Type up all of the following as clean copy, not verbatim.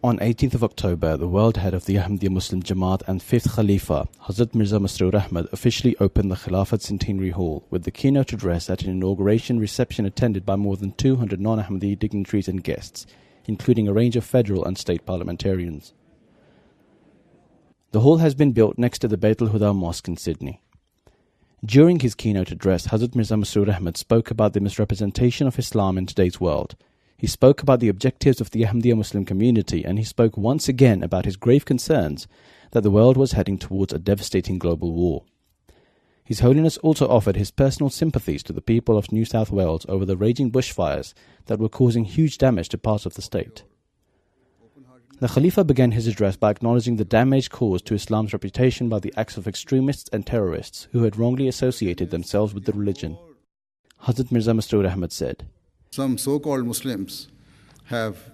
On 18th of October, the world head of the Ahmadiyya Muslim Jamaat and 5th Khalifa, Hazrat Mirza Masroor Ahmad, officially opened the Khilafat Centenary Hall with the keynote address at an inauguration reception attended by more than 200 non-Ahmadiyya dignitaries and guests, including a range of federal and state parliamentarians. The hall has been built next to the Beit al-Huda Mosque in Sydney. During his keynote address, Hazrat Mirza Masroor Ahmad spoke about the misrepresentation of Islam in today's world. He spoke about the objectives of the Ahmadiyya Muslim community, and he spoke once again about his grave concerns that the world was heading towards a devastating global war. His Holiness also offered his personal sympathies to the people of New South Wales over the raging bushfires that were causing huge damage to parts of the state. The Khalifa began his address by acknowledging the damage caused to Islam's reputation by the acts of extremists and terrorists who had wrongly associated themselves with the religion. Hazrat Mirza Masroor Ahmad said, "Some so-called Muslims have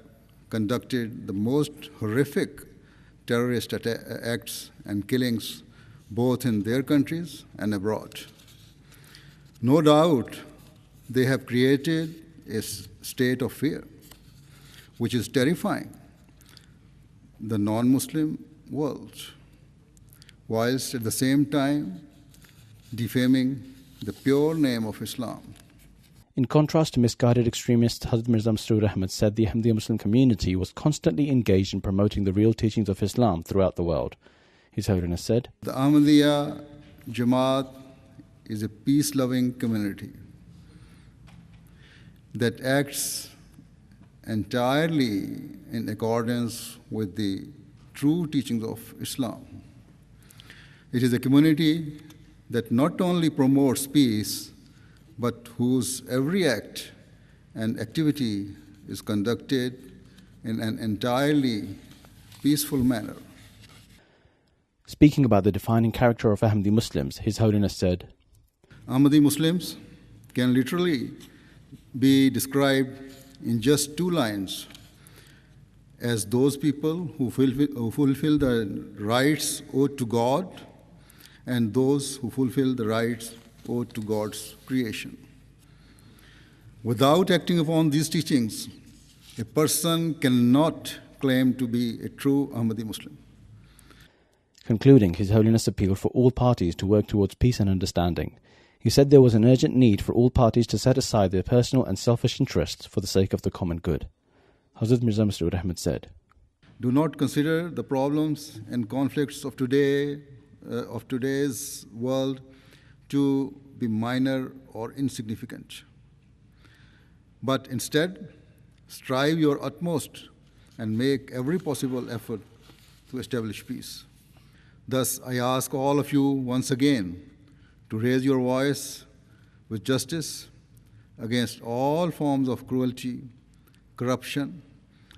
conducted the most horrific terrorist acts and killings both in their countries and abroad. No doubt they have created a state of fear, which is terrifying the non-Muslim world, whilst at the same time defaming the pure name of Islam." In contrast to misguided extremists, Hazrat Mirza Masroor Ahmad said the Ahmadiyya Muslim community was constantly engaged in promoting the real teachings of Islam throughout the world. His Holiness said, "The Ahmadiyya Jamaat is a peace-loving community that acts entirely in accordance with the true teachings of Islam. It is a community that not only promotes peace, but whose every act and activity is conducted in an entirely peaceful manner." Speaking about the defining character of Ahmadi Muslims, His Holiness said, "Ahmadi Muslims can literally be described in just two lines as those people who fulfill the rights owed to God and those who fulfill the rights owed to God's creation. Without acting upon these teachings, a person cannot claim to be a true Ahmadi Muslim." Concluding, His Holiness appealed for all parties to work towards peace and understanding. He said there was an urgent need for all parties to set aside their personal and selfish interests for the sake of the common good. Hazrat Mirza Masroor Ahmad said, "Do not consider the problems and conflicts of today's world to be minor or insignificant, but instead strive your utmost and make every possible effort to establish peace. Thus, I ask all of you once again to raise your voice with justice against all forms of cruelty, corruption,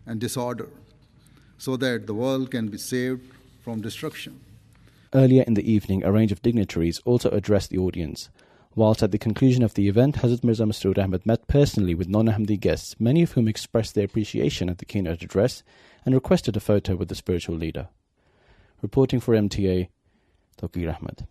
and disorder, so that the world can be saved from destruction." Earlier in the evening, a range of dignitaries also addressed the audience. Whilst at the conclusion of the event, Hazrat Mirza Masroor Ahmad met personally with non-Ahmadi guests, many of whom expressed their appreciation at the keynote address and requested a photo with the spiritual leader. Reporting for MTA, Tawqir Ahmad.